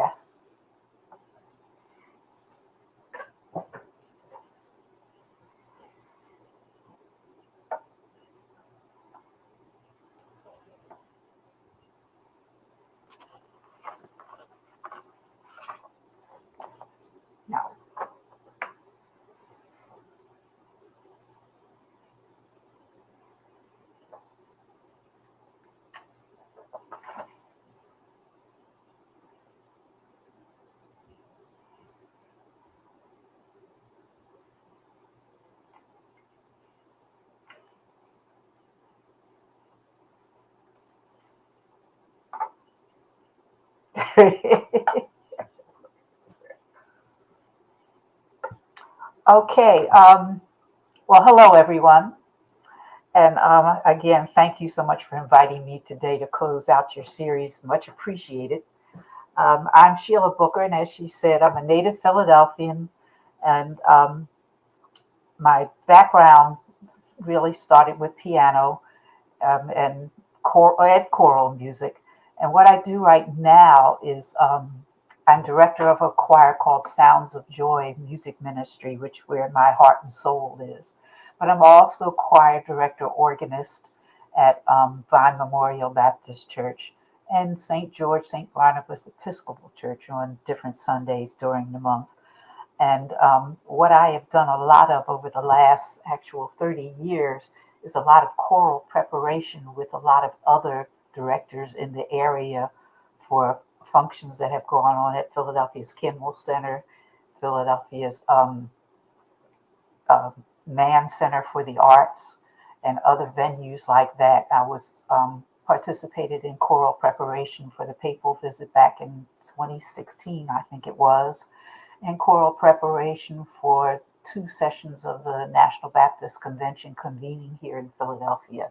Yes. No. Okay. Well, hello, everyone. And again, thank you so much for inviting me today to close out your series. Much appreciated. I'm Sheila Booker, and as she said, I'm a native Philadelphian, and my background really started with piano and choral music. And what I do right now is I'm director of a choir called Sounds of Joy Music Ministry, which where my heart and soul is. But I'm also choir director organist at Vine Memorial Baptist Church and St. George St. Barnabas Episcopal Church on different Sundays during the month. And what I have done a lot of over the last actual 30 years is a lot of choral preparation with a lot of other directors in the area for functions that have gone on at Philadelphia's Kimmel Center, Philadelphia's uh, Mann Center for the Arts, and other venues like that. I was participated in choral preparation for the papal visit back in 2016, I think it was, and choral preparation for 2 sessions of the National Baptist Convention convening here in Philadelphia.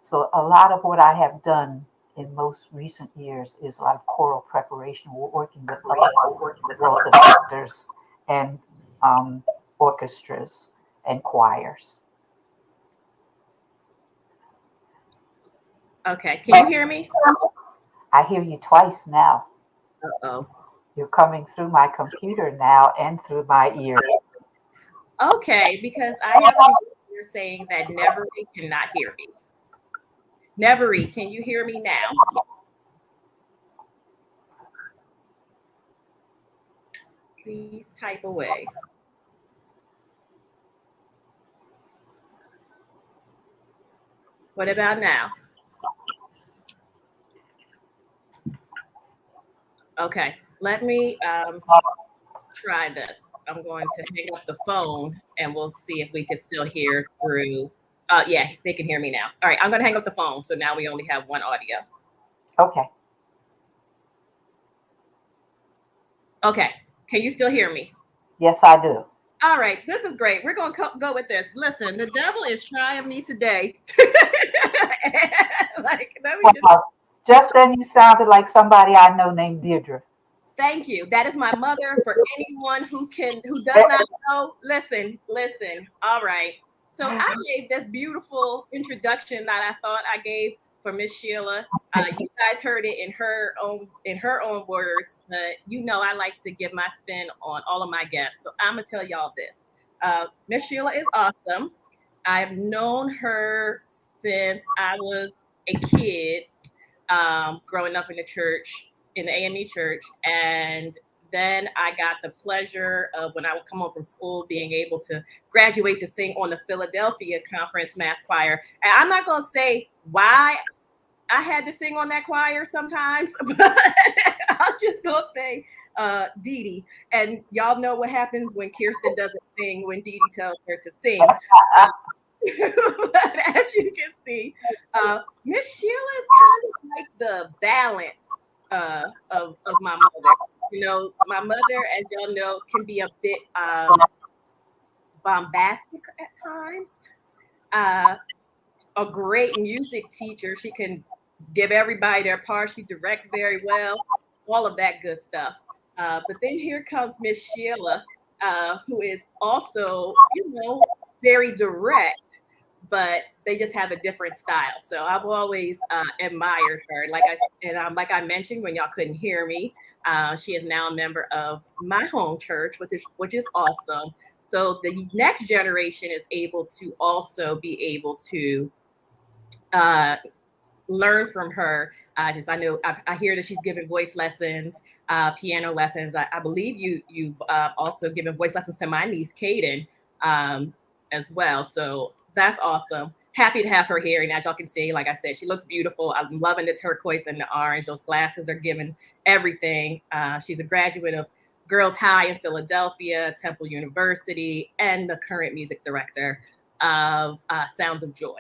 So a lot of what I have done in most recent years is a lot of choral preparation, working with other directors and orchestras and choirs. Okay, can you hear me? I hear you twice now. Uh-oh. You're coming through my computer now and through my ears. Okay, because I have a you're saying that Nevery cannot hear me. Nevery, can you hear me now? Please type away. What about now? Okay, let me try this. I'm going to hang up the phone and we'll see if we can still hear through. Yeah, they can hear me now. All right, I'm going to hang up the phone. So now we only have one audio. Okay. Okay, can you still hear me? Yes, I do. All right, this is great. We're going to go with this. Listen, the devil is trying me today. Like, let me just then you sounded like somebody I know named Deirdre. Thank you. That is my mother. For anyone who does not know, listen. All right. So I gave this beautiful introduction that I thought I gave for Miss Sheila. You guys heard it in her own words, but you know I like to give my spin on all of my guests. So I'm gonna tell y'all this. Miss Sheila is awesome. I've known her since I was a kid, growing up in the church, in the AME church. And then I got the pleasure of, when I would come home from school, being able to graduate to sing on the Philadelphia Conference Mass Choir. And I'm not going to say why I had to sing on that choir sometimes, but I'm just going to say Dee Dee. And y'all know what happens when Kirsten doesn't sing, when Dee Dee tells her to sing. But as you can see, Miss Sheila is kind of like the balance of my mother. You know, my mother, as y'all know, can be a bit bombastic at times. A great music teacher. She can give everybody their part. She directs very well, all of that good stuff. But then here comes Miss Sheila, who is also, very direct, but they just have a different style. So I've always admired her. Like I mentioned when y'all couldn't hear me, she is now a member of my home church, which is awesome. So the next generation is able to also be able to uh, learn from her. Because I hear that she's given voice lessons, piano lessons. I believe you've also given voice lessons to my niece Kaden as well. So that's awesome. Happy to have her here. And as y'all can see, like I said, she looks beautiful. I'm loving the turquoise and the orange. Those glasses are giving everything. She's a graduate of Girls High in Philadelphia, Temple University, and the current music director of Sounds of Joy.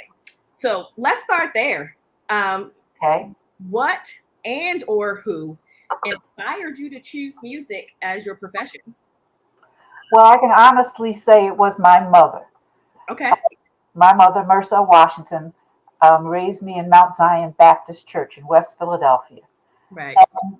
So let's start there. Okay. What and or who inspired you to choose music as your profession? Well, I can honestly say it was my mother. Okay. My mother, Mercer Washington, raised me in Mount Zion Baptist Church in West Philadelphia. Right. And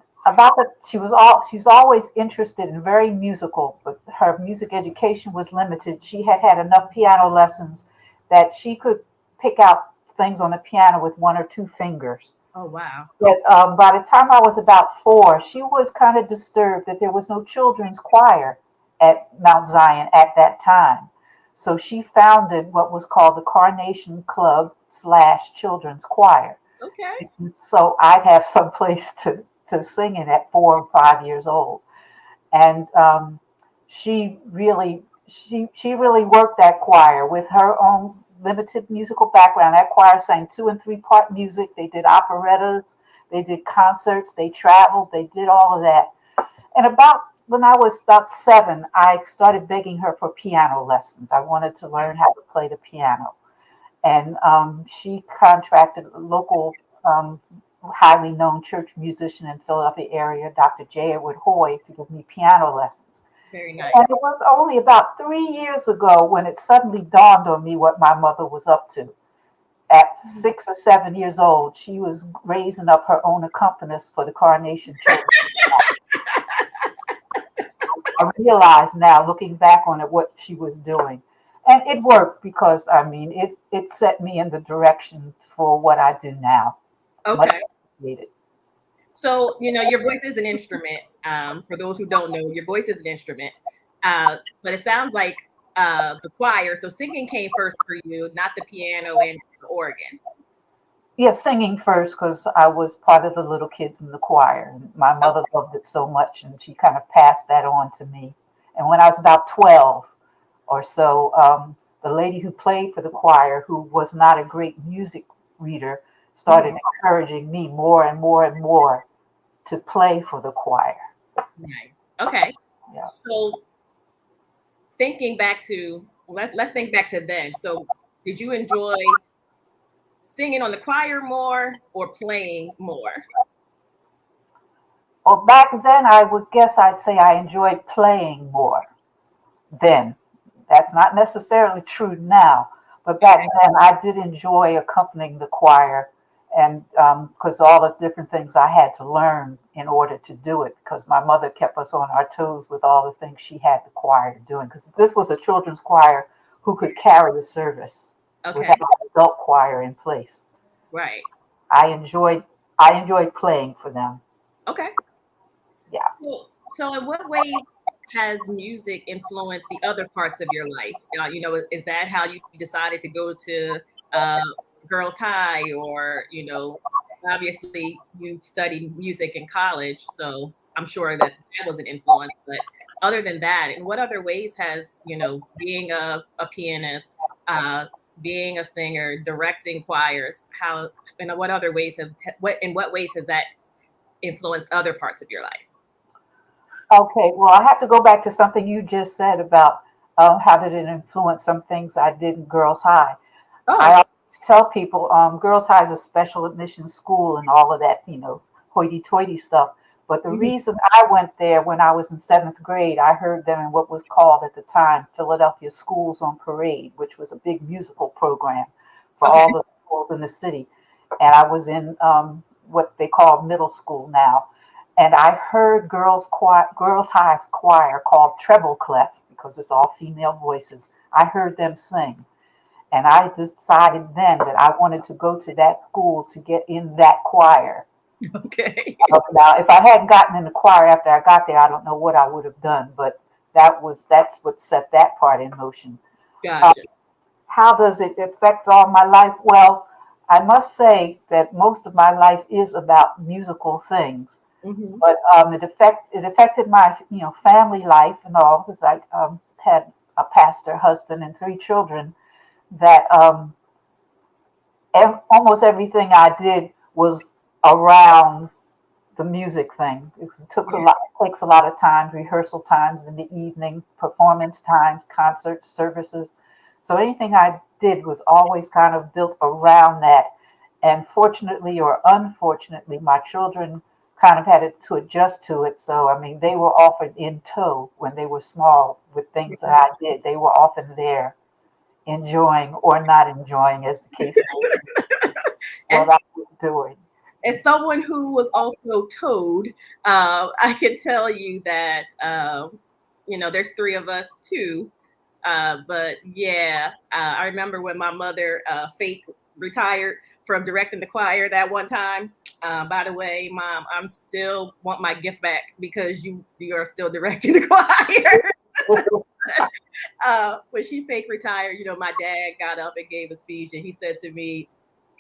she's always interested and very musical, but her music education was limited. She had had enough piano lessons that she could pick out things on the piano with one or two fingers. Oh wow. But by the time I was about 4, she was kind of disturbed that there was no children's choir at Mount Zion at that time. So she founded what was called the Carnation Club / Children's Choir. Okay. So I'd have some place to sing in at 4 or 5 years old. And she really worked that choir with her own limited musical background. That choir sang 2 and 3 part music. They did operettas, they did concerts, they traveled, they did all of that. And about when I was about 7, I started begging her for piano lessons. I wanted to learn how to play the piano. And she contracted a local highly known church musician in Philadelphia area, Dr. J. Edward Hoy, to give me piano lessons. Very nice. And it was only about 3 years ago when it suddenly dawned on me what my mother was up to. At 6 or 7 years old, she was raising up her own accompanist for the Carnation Church. I realize now, looking back on it, what she was doing. And it worked because, I mean, it set me in the direction for what I do now. Much Okay. appreciated. So, your voice is an instrument. For those who don't know, your voice is an instrument. But it sounds like the choir. So singing came first for you, not the piano and the organ. Yeah, singing first because I was part of the little kids in the choir. And my Oh, mother loved it so much, and she kind of passed that on to me. And when I was about 12 or so, the lady who played for the choir, who was not a great music reader, started mhm. encouraging me more and more and more to play for the choir. Nice. Okay. Yeah. So thinking back to let's think back to then. So did you enjoy singing on the choir more or playing more? Well, back then, I would guess I'd say I enjoyed playing more then. That's not necessarily true now, but back Okay. then I did enjoy accompanying the choir, and because all the different things I had to learn in order to do it, because my mother kept us on our toes with all the things she had the choir doing, because this was a children's choir who could carry a service without Okay. an adult choir in place. Right. I enjoyed I enjoyed playing for them. Okay. Yeah. So in what ways has music influenced the other parts of your life? Is that how you decided to go to uh, Girls High, or obviously you studied music in college, so I'm sure that was an influence. But other than that, in what other ways has being a pianist, uh, being a singer, directing choirs, how in what ways has that influenced other parts of your life? Okay, well, I have to go back to something you just said about how did it influence some things I did in Girls High. I Oh, always tell people Girls High is a special admission school and all of that, hoity-toity stuff. But the mhm, reason I went there when I was in 7th grade, I heard them in what was called at the time Philadelphia Schools on Parade, which was a big musical program for okay. all the schools in the city. And I was in what they call middle school now. And I heard Girls High choir called Treble Clef because it's all female voices. I heard them sing. And I decided then that I wanted to go to that school to get in that choir. Okay. Now, if I hadn't gotten in the choir after I got there, I don't know what I would have done, but that's what set that part in motion. Uh, Gotcha. how does it affect all my life? Well, I must say that most of my life is about musical things, Hmm. but it affected my family life and all because I had a pastor husband and three children that almost everything I did was around the music thing. It takes a lot of time, rehearsal times in the evening, performance times, concert services. So anything I did was always kind of built around that. And fortunately or unfortunately, my children kind of had to adjust to it. So I mean, they were often in tow when they were small with things that I did. They were often there, enjoying or not enjoying, as the case may be, And what I was doing. as someone who was also told, I can tell you that there's three of us too. But yeah, I remember when my mother fake retired from directing the choir that one time. By the way, Mom, I'm still want my gift back because you are still directing the choir. When she fake retired, my dad got up and gave a speech, and he said to me,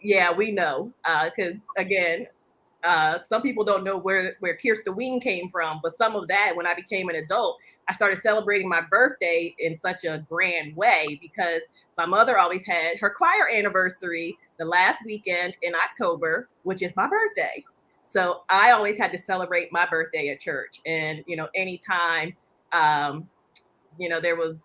"Yeah, we know, because again, some people don't know where Kirsten Wing came from, but some of that, when I became an adult, I started celebrating my birthday in such a grand way because my mother always had her choir anniversary the last weekend in October, which is my birthday. So I always had to celebrate my birthday at church. And, anytime, um, there was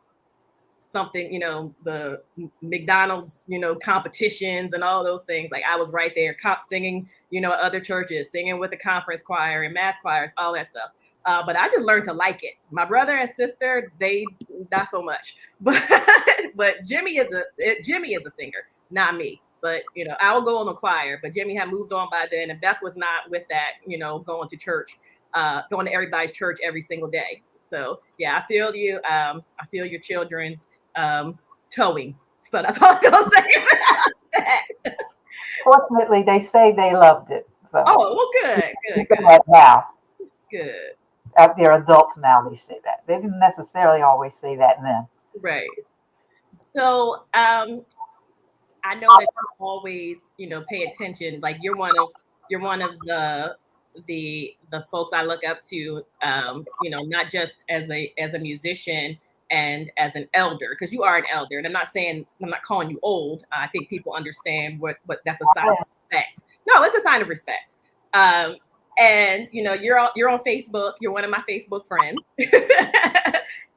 something, the McDonald's, competitions and all those things. Like I was right there singing, at other churches, singing with the conference choir and mass choirs, all that stuff. But I just learned to like it. My brother and sister, they not so much. But Jimmy is a singer, not me. But I will go on the choir. But Jimmy had moved on by then, and Beth was not with that, going to church, going to everybody's church every single day. So yeah, I feel you. I feel your children's towing. So that's all I'm gonna say about that. Fortunately, they say they loved it. So Oh, well, good, they good, say that now. good. They're adults now. They say that. They didn't necessarily always say that then. Right. So, I know that you always, pay attention. Like you're one of the folks I look up to. Not just as a musician and as an elder, because you are an elder. And I'm not calling you old. I think people understand what that's a sign of respect. No, it's a sign of respect. Um, and you're on Facebook. You're one of my Facebook friends.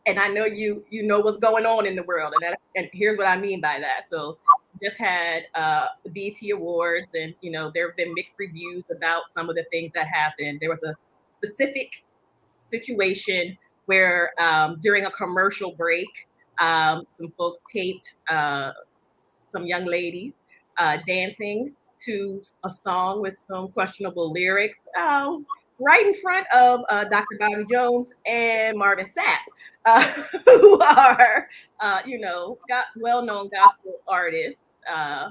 And I know you know what's going on in the world, and here's what I mean by that. So just had the BET Awards, and there have been mixed reviews about some of the things that happened. There was a specific situation where during a commercial break, some folks taped some young ladies dancing to a song with some questionable lyrics. Right in front of Dr. Bobby Jones and Marvin Sapp, uh, who are, well-known gospel artists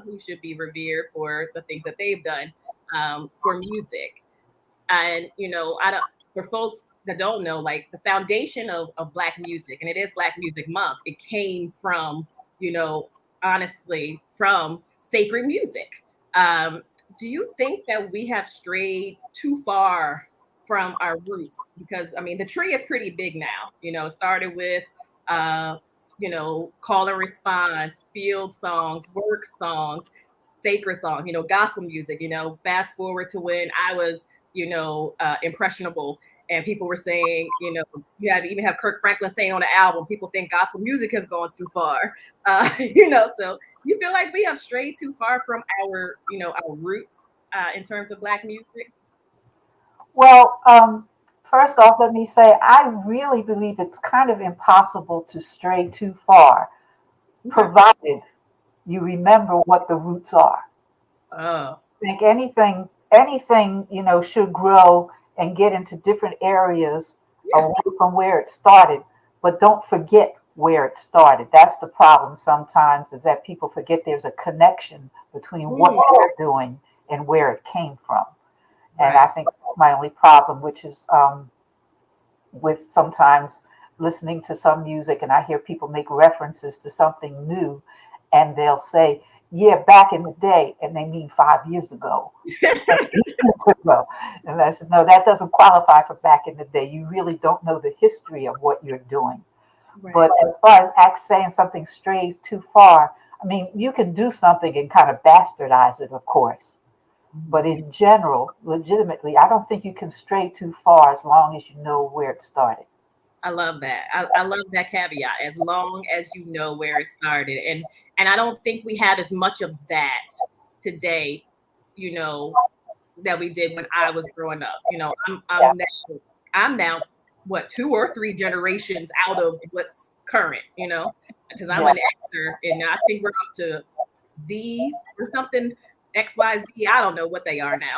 who should be revered for the things that they've done for music. And I don't. For folks that don't know, like the foundation of Black music, and it is Black Music Month. It came from, you know, honestly, from sacred music. Um, do you think that we have strayed too far from our roots? Because I mean, the tree is pretty big now. It started with, uh, call and response, field songs, work songs, sacred songs. Gospel music. Fast forward to when I was impressionable. And people were saying, even have Kirk Franklin saying on the album, people think gospel music has gone too far. So you feel like we have strayed too far from our roots in terms of Black music? Well, first off, let me say I really believe it's kind of impossible to stray too far, Okay. provided you remember what the roots are. Oh, I think anything should grow and get into different areas yeah. away from where it started, but don't forget where it started. That's the problem sometimes, is that people forget there's a connection between what they're doing and where it came from. And I think that's my only problem, which is with sometimes listening to some music and I hear people make references to something new and they'll say, yeah, back in the day, and they mean 5 years ago. And I said, no, that doesn't qualify for back in the day. You really don't know the history of what you're doing. Right. But as far as saying something strays too far, I mean, you can do something and kind of bastardize it, of course. But in general, legitimately, I don't think you can stray too far as long as you know where it started. I love that. I love that caveat. As long as you know where it started, and I don't think we have as much of that today, you know, that we did when I was growing up. You know, I'm now what 2 or 3 generations out of what's current. You know, because I'm an Xer, and I think we're up to Z or something. XYZ. I don't know what they are now.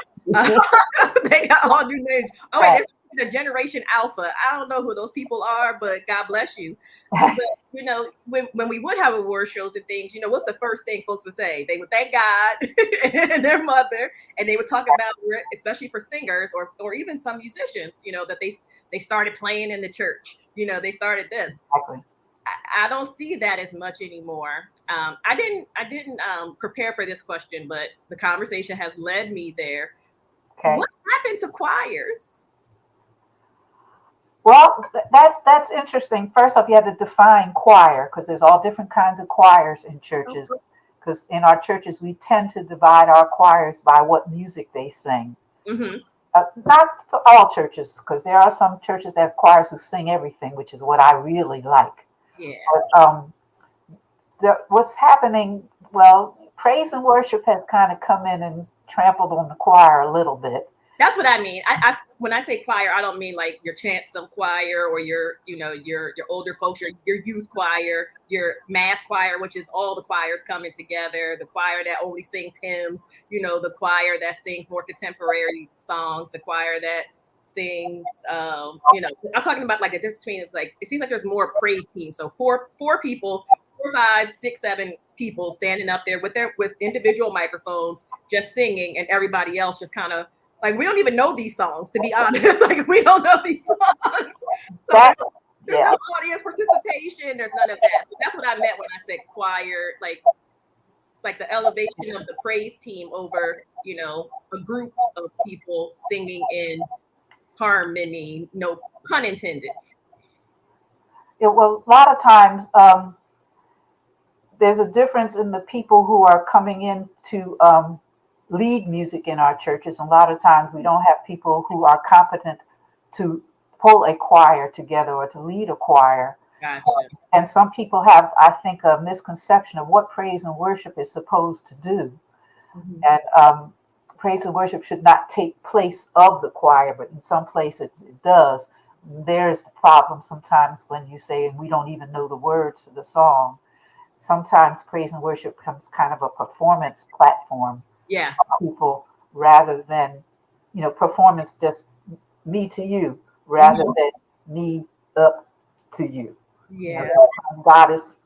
They got all new names. Oh, wait, there's a Generation Alpha. I don't know who those people are, but God bless you. But you know, when we would have award shows and things, you know, what's the first thing folks would say? They would thank God and their mother, and they would talk about, especially for singers or even some musicians, you know, that they started playing in the church. You know, they started this. Exactly. I don't see that as much anymore. I didn't prepare for this question, but the conversation has led me there. Okay. What happened to choirs? Well, that's interesting. First off, you have to define choir, because there's all different kinds of choirs in churches. Because in our churches, we tend to divide our choirs by what music they sing. Mm-hmm. Not all churches, because there are some churches that have choirs who sing everything, which is what I really like. Yeah. But what's happening? Well, praise and worship has kind of come in and trampled on the choir a little bit. That's what I mean. I when I say choir, I don't mean like your chant some choir or your older folks, your youth choir, your mass choir, which is all the choirs coming together, the choir that only sings hymns, you know, the choir that sings more contemporary songs, the choir that sings you know, I'm talking about like the difference between, it's like it seems like there's more praise teams. So four people, 4, 5, 6, 7 people standing up there with individual microphones just singing, and everybody else just kind of like, we don't even know these songs, to be honest. Like, we don't know these songs. So there's no audience participation. There's none of that. So that's what I meant when I said choir, like the elevation of the praise team over, you know, a group of people singing in harmony. No pun intended. Well, a lot of times there's a difference in the people who are coming in to lead music in our churches. A lot of times we don't have people who are competent to pull a choir together or to lead a choir. Gotcha. And some people have, I think, a misconception of what praise and worship is supposed to do. And praise and worship should not take place of the choir, but in some places it does. There's the problem sometimes when you say, and we don't even know the words to the song. Sometimes praise and worship becomes kind of a performance platform. Yeah. People, rather than, you know, performance just me to you, rather than me up to you. Yeah. You know, God is,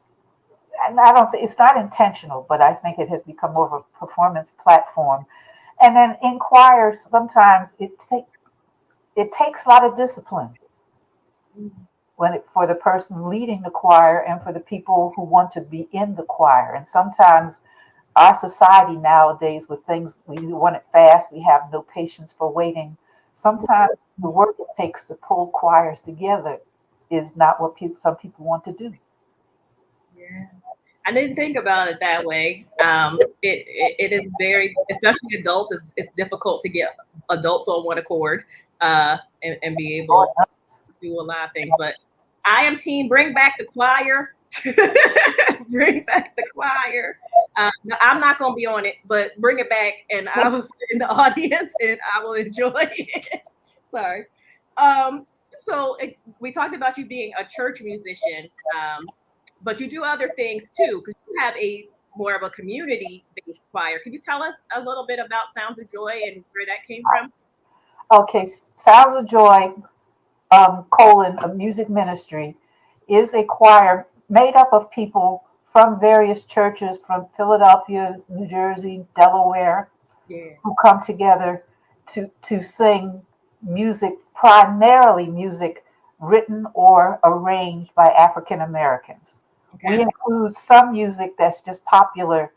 and I don't think it's not intentional, but I think it has become more of a performance platform. And then in choirs, sometimes it takes a lot of discipline for the person leading the choir and for the people who want to be in the choir. And sometimes our society nowadays, with things, we want it fast, we have no patience for waiting. Sometimes the work it takes to pull choirs together is not what some people want to do. Yeah. I didn't think about it that way. It is very, especially adults, it's difficult to get adults on one accord and be able to do a lot of things. But I am team bring back the choir. Bring back the choir. I'm not going to be on it, but bring it back, and I will sit in the audience and I will enjoy it. Sorry. So we talked about you being a church musician, but you do other things too, because you have a more of a community-based choir. Can you tell us a little bit about Sounds of Joy and where that came from? Okay, Sounds of Joy, a music ministry, is a choir made up of people from various churches from Philadelphia, New Jersey, Delaware, Yeah. who come together to sing music, primarily music written or arranged by African Americans. We Okay. include some music that's just popular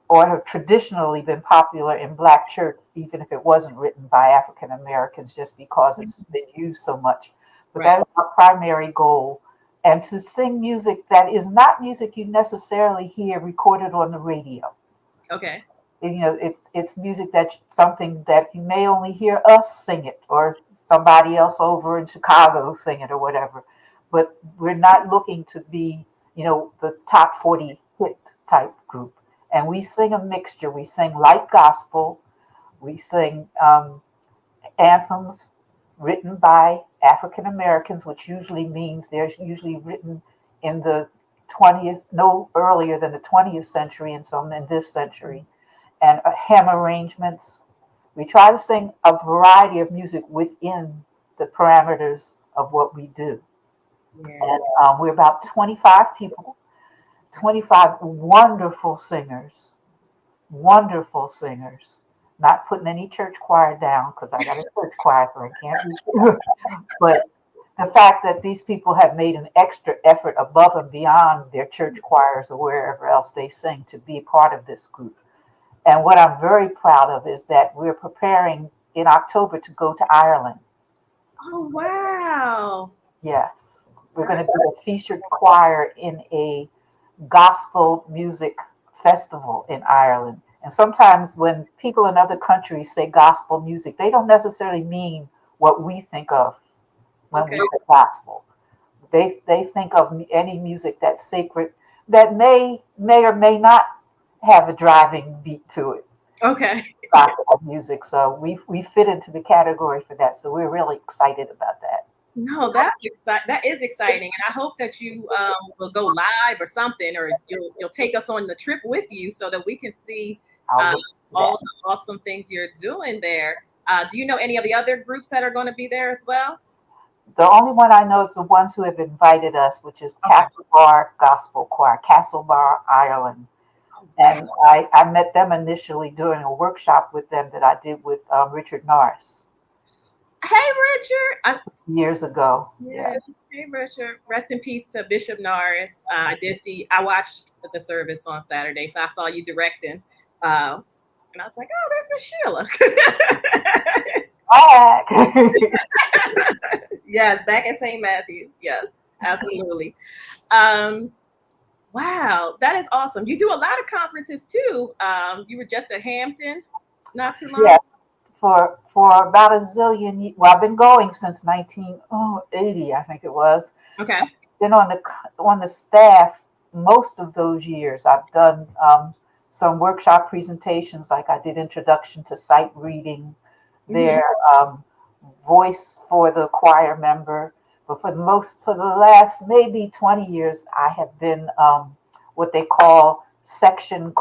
or have traditionally been popular in Black church, even if it wasn't written by African Americans, just because it's been used so much. But Right. that is our primary goal. And to sing music that is not music you necessarily hear recorded on the radio. Okay. It's music that's something that you may only hear us sing it or somebody else over in Chicago sing it or whatever. But we're not looking to be, the top 40 hit type group. And we sing a mixture. We sing light gospel. We sing anthems written by African Americans, which usually means they're usually written in the 20th, no earlier than the 20th century, and some in this century, and hymn arrangements. We try to sing a variety of music within the parameters of what we do. Yeah. And we're about 25 people, 25 wonderful singers. Not putting any church choir down because I got a church choir, so I can't be. But the fact that these people have made an extra effort above and beyond their church choirs or wherever else they sing to be part of this group. And what I'm very proud of is that we're preparing in October to go to Ireland. Oh wow. Yes, we're going to be a featured choir in a gospel music festival in Ireland. And sometimes when people in other countries say gospel music, they don't necessarily mean what we think of when we Okay. say gospel. They think of any music that's sacred that may or may not have a driving beat to it. Okay. Gospel music, so we fit into the category for that. So we're really excited about that. No, that is exciting, and I hope that you will go live or something, or you'll take us on the trip with you so that we can see I'll uh, look to all that. the awesome things you're doing there. Do you know any of the other groups that are going to be there as well? The only one I know is the ones who have invited us, which is Okay. Castle Bar Gospel Choir, Castle Bar, Ireland. Oh, wow. And I met them initially during a workshop with them that I did with Richard Norris Hey, Richard. years ago. Yeah. Yeah. Hey, Richard. Rest in peace to Bishop Norris. I watched the service on Saturday, so I saw you directing. And I was like, oh, there's Miss Sheila. Back. Yes, back at St. Matthew's. Yes, absolutely. Um, wow, that is awesome. You do a lot of conferences too. You were just at Hampton not too long. Yeah. For about a zillion years. Well, I've been going since 1980, I think it was. Okay. Been on the staff most of those years. I've done some workshop presentations, like I did introduction to sight reading, Hmm. their voice for the choir member. But for the last maybe 20 years, I have been what they call section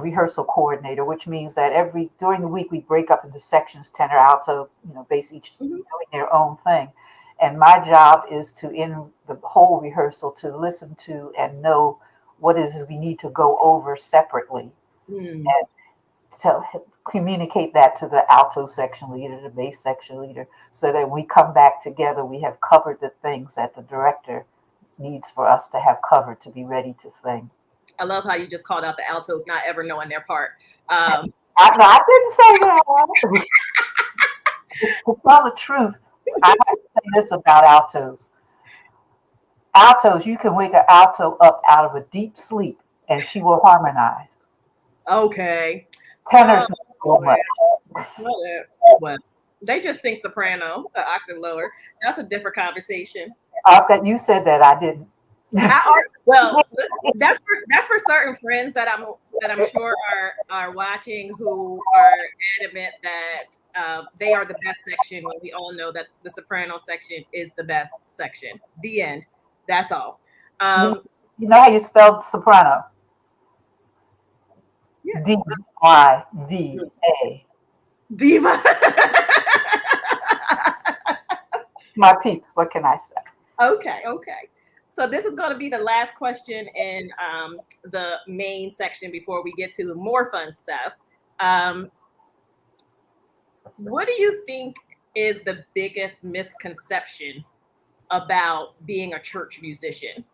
rehearsal coordinator, which means that during the week we break up into sections, tenor, alto, bass, each Hmm. doing their own thing. And my job is to, in the whole rehearsal, to listen to and know what it is we need to go over separately, Mm. and to communicate that to the alto section leader, the bass section leader, so that when we come back together, we have covered the things that the director needs for us to have covered to be ready to sing. I love how you just called out the altos not ever knowing their part. I didn't say that. To tell the truth, I have to say this about altos. Altos, you can wake an alto up out of a deep sleep and she will harmonize. Okay. Oh, Tenors, not so man. much. Well, they just sing soprano, an octave lower. That's a different conversation. You said that I didn't. Well, listen, that's for certain friends that I'm sure are watching who are adamant that they are the best section when we all know that the soprano section is the best section. The end. That's all. You, Um, you know how you spelled soprano? yeah. Diva. Diva. My peeps, what can I say? Okay. So this is going to be the last question in the main section before we get to the more fun stuff. What do you think is the biggest misconception about being a church musician?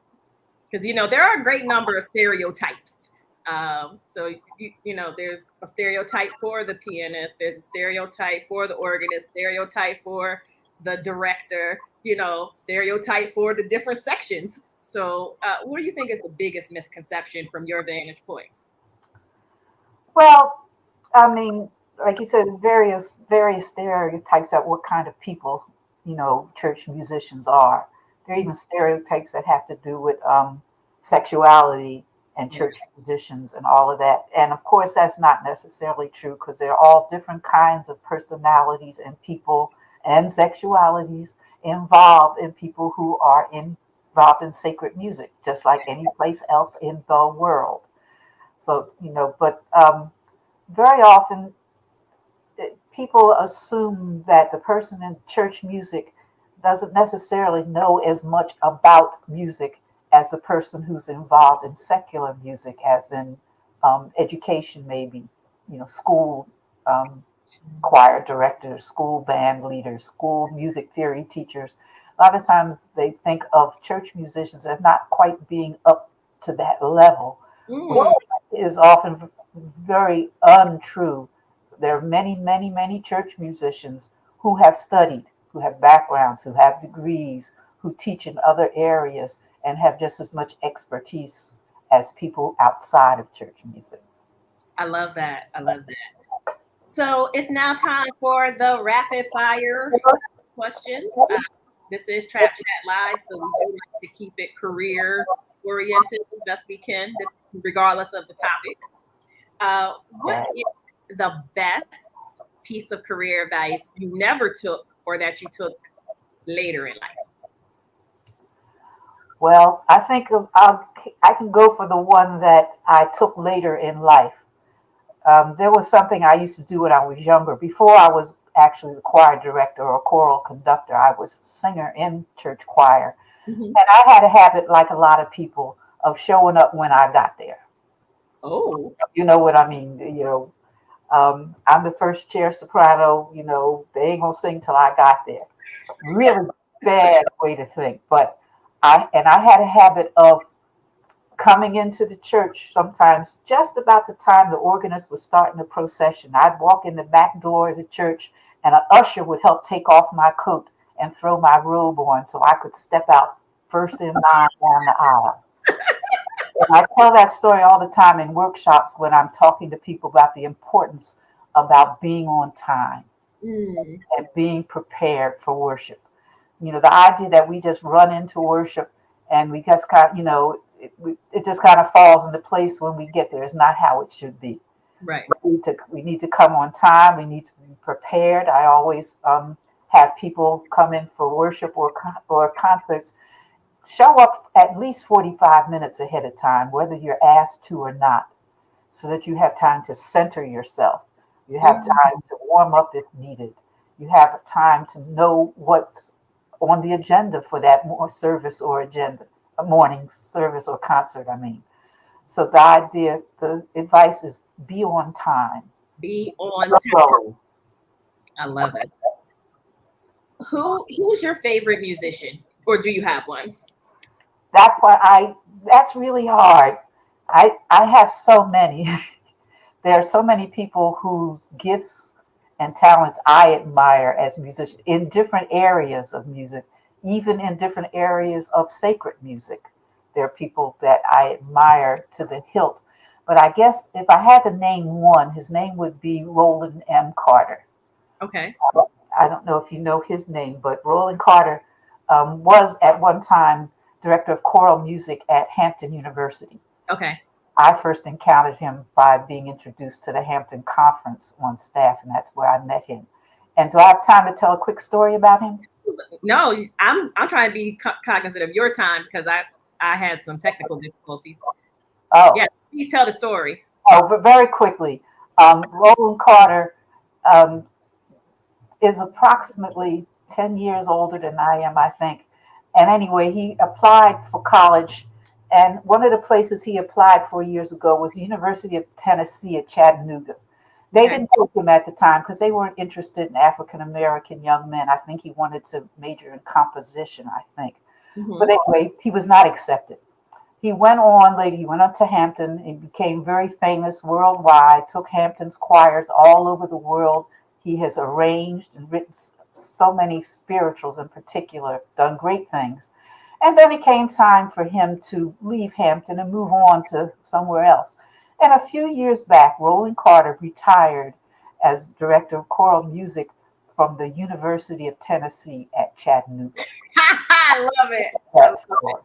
Because, there are a great number of stereotypes. So, there's a stereotype for the pianist, there's a stereotype for the organist, stereotype for the director, stereotype for the different sections. So, what do you think is the biggest misconception from your vantage point? Well, I mean, like you said, there's various stereotypes about what kind of people, church musicians are. There are even stereotypes that have to do with sexuality and church musicians and all of that. And of course, that's not necessarily true because there are all different kinds of personalities and people and sexualities involved in people who are involved in sacred music, just like any place else in the world. So, but very often people assume that the person in church music doesn't necessarily know as much about music as the person who's involved in secular music, as in education, maybe, school choir directors, school band leaders, school music theory teachers. A lot of times they think of church musicians as not quite being up to that level, which is often very untrue. There are many, many, many church musicians who have studied, who have backgrounds, who have degrees, who teach in other areas and have just as much expertise as people outside of church music. I love that. I love that. So it's now time for the rapid fire questions. This is Trap Chat Live, so we do like to keep it career oriented as best we can, regardless of the topic. What is the best piece of career advice you never took or that you took later in life? Well, I think I can go for the one that I took later in life. There was something I used to do when I was younger. Before I was actually the choir director or choral conductor, I was singer in church choir. Mm-hmm. And I had a habit, like a lot of people, of showing up when I got there. Oh. You know what I mean? I'm the first chair soprano, they ain't gonna sing till I got there. Really bad way to think. But I had a habit of coming into the church sometimes just about the time the organist was starting the procession. I'd walk in the back door of the church and an usher would help take off my coat and throw my robe on so I could step out first in line down the aisle. And I tell that story all the time in workshops when I'm talking to people about the importance about being on time and being prepared for worship. The idea that we just run into worship and we just kind of, it just kind of falls into place when we get there. It's not how it should be. Right. We need to come on time. We need to be prepared. I always have people come in for worship or concerts. Show up at least 45 minutes ahead of time, whether you're asked to or not, so that you have time to center yourself. You have time to warm up if needed. You have time to know what's on the agenda for that morning service or concert, I mean. So the advice is be on time. Be on time. I love it. Who's your favorite musician? Or do you have one? That's really hard. I have so many. There are so many people whose gifts and talents I admire as musicians in different areas of music, even in different areas of sacred music. There are people that I admire to the hilt. But I guess if I had to name one, his name would be Roland M. Carter. Okay. I don't know if you know his name, but Roland Carter was at one time director of choral music at Hampton University. Okay. I first encountered him by being introduced to the Hampton Conference on staff, and that's where I met him. And do I have time to tell a quick story about him? No, I'm trying to be cognizant of your time because I had some technical difficulties. Oh, yeah. Please tell the story. Oh, but very quickly, Roland Carter is approximately 10 years older than I am, I think. And anyway, he applied for college. And one of the places he applied 4 years ago was the University of Tennessee at Chattanooga. They Okay. didn't take him at the time because they weren't interested in African American young men. I think he wanted to major in composition, I think. But Mm-hmm. anyway, he was not accepted. He went on later, he went up to Hampton and became very famous worldwide, took Hampton's choirs all over the world. He has arranged and written so many spirituals in particular, done great things. And then it came time for him to leave Hampton and move on to somewhere else. And a few years back, Roland Carter retired as director of choral music from the University of Tennessee at Chattanooga. I love it. I love That's it. story.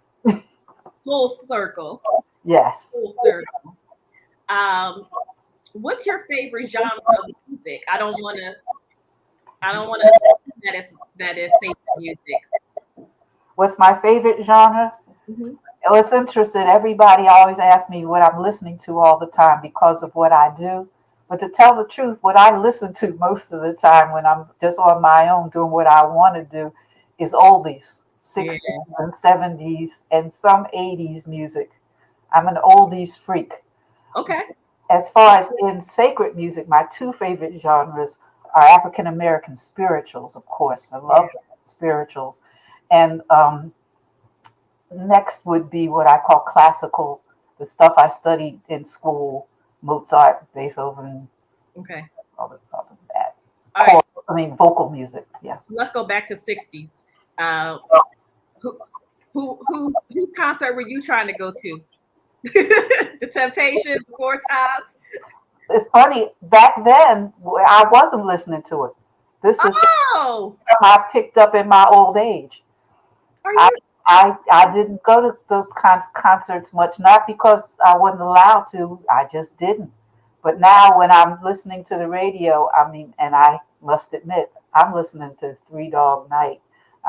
Full circle. Yes. Full circle. Um, what's your favorite genre of music? I don't want to assume that is sacred music. What's my favorite genre? Hmm. It's interesting. Everybody always asks me what I'm listening to all the time because of what I do. But to tell the truth, what I listen to most of the time when I'm just on my own doing what I want to do is oldies, Yeah. 60s and 70s, and some 80s music. I'm an oldies freak. Okay. As far as in sacred music, my two favorite genres are African American spirituals, of course. I Yeah. love spirituals. And next would be what I call classical, the stuff I studied in school, Mozart, Beethoven, Okay. all of that. All right. Vocal music. Yeah. So let's go back to 60s. Uh, who whose concert were you trying to go to? The Temptations, the Four Tops. It's funny, back then, I wasn't listening to it. This is Oh, something I picked up in my old age. are I, you? I didn't go to those concerts much, not because I wasn't allowed to, I just didn't. But now when I'm listening to the radio, I mean, and I must admit, I'm listening to Three Dog Night.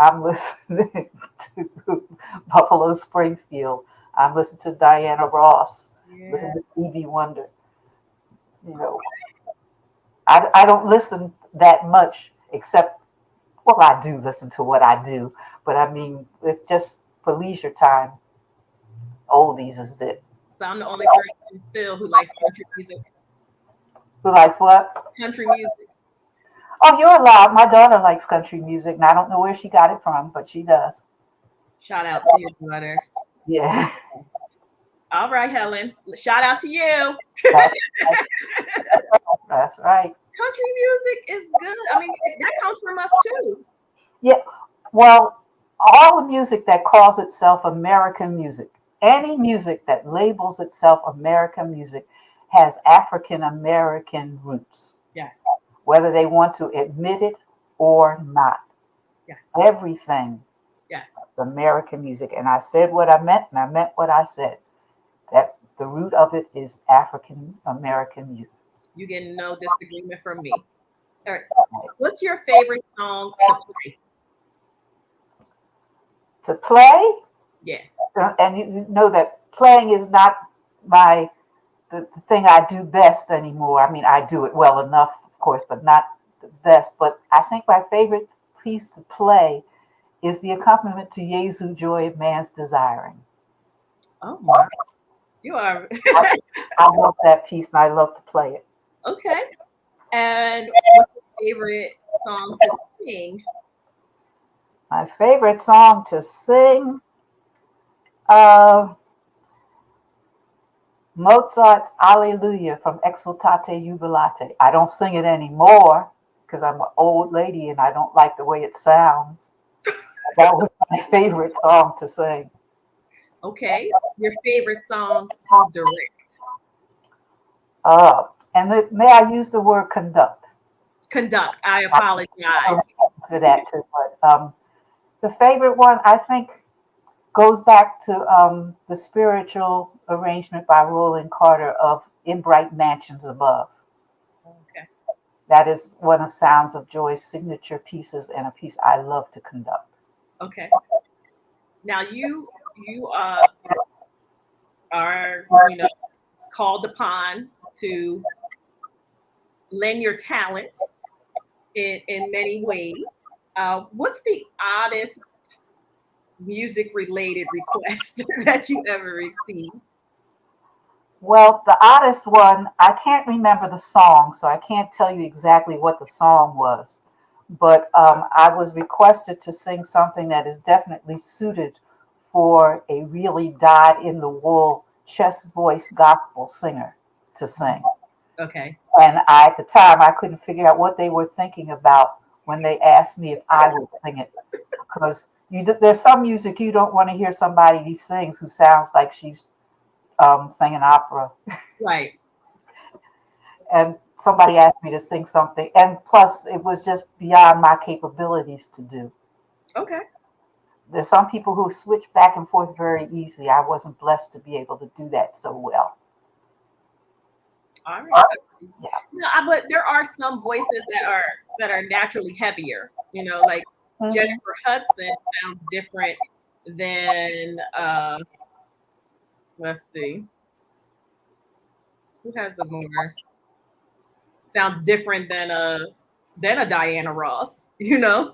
I'm listening to Buffalo Springfield. I'm listening to Diana Ross, Yeah. listening to Stevie Wonder. You know, I don't listen that much, except, well, I do listen to what I do, but I mean, it's just for leisure time. Oldies is it. So I'm the only person still who likes country music. Who likes what? Country music. Oh, you're allowed. My daughter likes country music, and I don't know where she got it from, but she does. Shout out to your daughter. Yeah, All right, Helen. Shout out to you. that's, that's right. Country music is good. I mean, that comes from us too. Yeah, well, all the music that calls itself American music, any music that labels itself American music, has African American roots, Yes. whether they want to admit it or not. Yes. Everything Yes. is American music. And I said what I meant, and I meant what I said. That the root of it is African American music. You get no disagreement from me. All right. What's your favorite song to play? To play, Yeah. and you know that playing is not my the thing I do best anymore. I mean, I do it well enough, of course, but not the best. But I think my favorite piece to play is the accompaniment to Jesu Joy of Man's Desiring. Oh my. You are I, I love that piece and I love to play it. okay. And what's your favorite song to sing? My favorite song to sing, uh, Mozart's Alleluia from Exultate Jubilate. I don't sing it anymore because I'm an old lady and I don't like the way it sounds. That was my favorite song to sing. Okay. Your favorite song to direct? May I use the word conduct? Conduct. I I'm apologize. for that too. But the favorite one, I think, goes back to the spiritual arrangement by Roland Carter of In Bright Mansions Above. Okay. That is one of Sounds of Joy's signature pieces and a piece I love to conduct. Okay. Now you are called upon to lend your talents in many ways. What's the oddest music related request that you ever received? Well, the oddest one, I can't remember the song, so I can't tell you exactly what the song was. But I was requested to sing something that is definitely suited for a really dyed in the wool chest voice gospel singer to sing. Okay. And at the time, I couldn't figure out what they were thinking about when they asked me if I would sing it. Because there's some music you don't want to hear somebody who sings who sounds like she's singing opera. Right. And somebody asked me to sing something. And plus, it was just beyond my capabilities to do. Okay. There's some people who switch back and forth very easily. I wasn't blessed to be able to do that so well. All right. Yeah. No, but there are some voices that are naturally heavier. Like Mhm. Jennifer Hudson sounds different than let's see, who has a more sounds different than a Diana Ross. Yeah.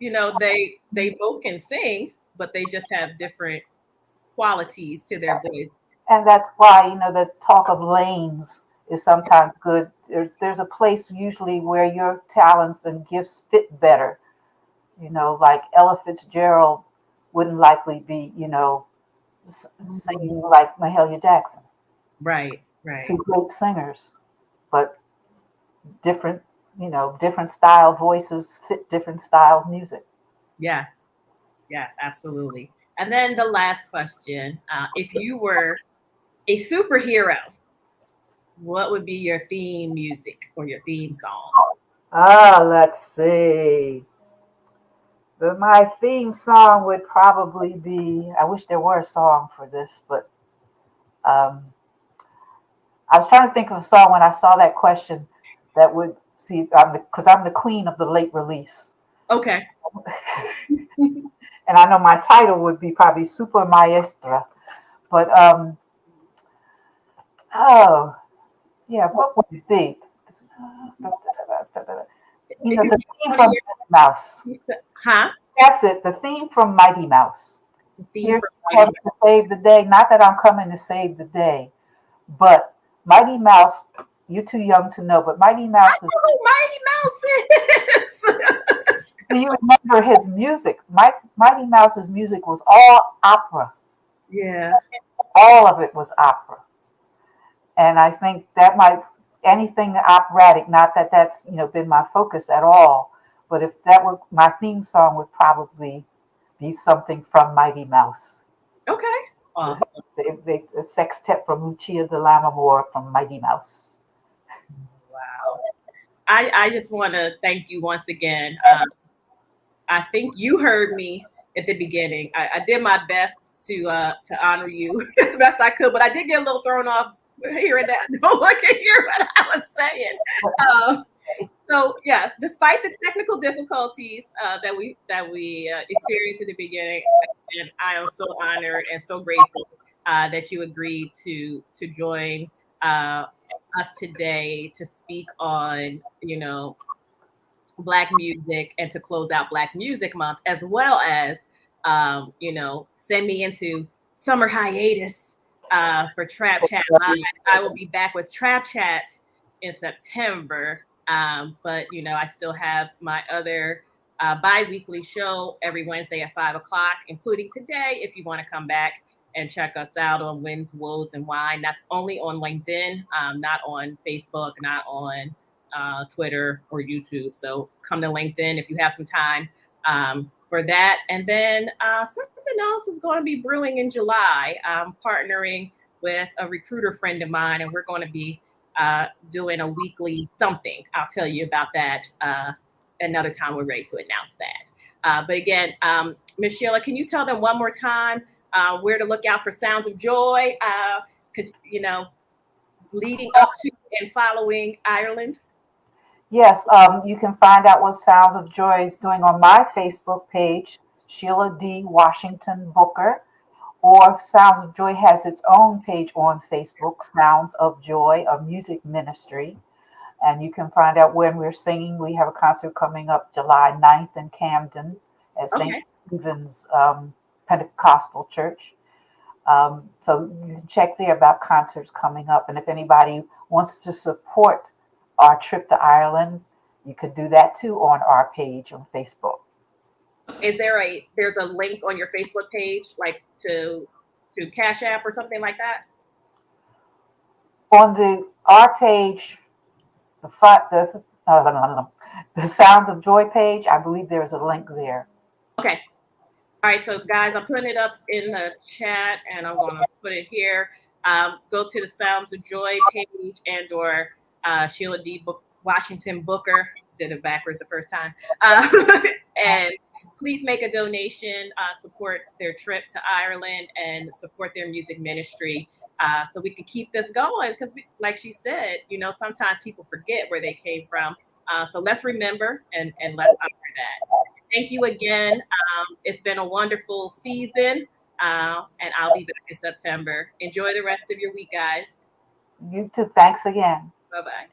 They both can sing, but they just have different qualities to their voice. And that's why, the talk of lanes is sometimes good. There's a place usually where your talents and gifts fit better. Like Ella Fitzgerald wouldn't likely be, singing like Mahalia Jackson. Right, right. Two great singers, but different, different style voices fit different style of music. Yes, yes, absolutely. And then the last question, if you were a superhero, what would be your theme music or your theme song? Let's see. My theme song would probably be. I wish there were a song for this, but um, I was trying to think of a song when I saw that question that would see. Because I'm the queen of the late release, Okay. and I know my title would be probably Super Maestra. But oh yeah, what would it be? It could The be theme one of from Mighty Mouse. huh? That's it. The theme from Mighty Mouse. The theme Here's for Mighty coming to save the day. Not that I'm coming to save the day, but Mighty Mouse. You're too young to know, but Mighty Mouse is. Mouse. Mighty Mouse is. Do you remember his music? Mighty Mouse's music was all opera. Yeah. All of it was opera, and I think that might anything operatic. Not that that's been my focus at all, but if that were my theme song, would probably be something from Mighty Mouse. Okay. Awesome. The sextet from Lucia de Lammermoor from Mighty Mouse. Wow. I just want to thank you once again. I think you heard me at the beginning. I did my best to honor you as best I could, but I did get a little thrown off hearing that no one can hear what I was saying. Um, so yes, despite the technical difficulties that we experienced at the beginning, and I am so honored and so grateful that you agreed to join uh, us today to speak on Black music and to close out Black Music Month, as well as send me into summer hiatus for Trap Chat Live. I will be back with Trap Chat in September, but I still have my other bi-weekly show every Wednesday at 5 o'clock, including today. If you want to come back and check us out on Winds, Woes, and Wine, that's only on LinkedIn, not on Facebook, not on Twitter or YouTube. So come to LinkedIn if you have some time for that. And then something else is going to be brewing in July. I'm partnering with a recruiter friend of mine, and we're going to be doing a weekly something. I'll tell you about that another time we're ready to announce that. But again, Ms. Sheila, can you tell them one more time where to look out for Sounds of Joy? Because leading up to and following Ireland. Yes, you can find out what Sounds of Joy is doing on my Facebook page, Sheila D. Washington Booker, or Sounds of Joy has its own page on Facebook, Sounds of Joy, a music ministry. And you can find out when we're singing. We have a concert coming up July 9th in Camden at St. Okay. Stevens Pentecostal Church. So you can check there about concerts coming up. And if anybody wants to support our trip to Ireland, you could do that too on our page on Facebook. Is there's a link on your Facebook page, like to Cash App or something like that? On the our page, the Sounds of Joy page, I believe there is a link there. Okay. All right, so guys, I'm putting it up in the chat, and I'm going to put it here. Go to the Sounds of Joy page and/or Sheila D. Washington Booker. Did it backwards the first time. And please make a donation, support their trip to Ireland, and support their music ministry, so we can keep this going. Because, like she said, sometimes people forget where they came from. So let's remember and let's honor that. Thank you again. It's been a wonderful season, and I'll be back in September. Enjoy the rest of your week, guys. You too. Thanks again. Bye-bye.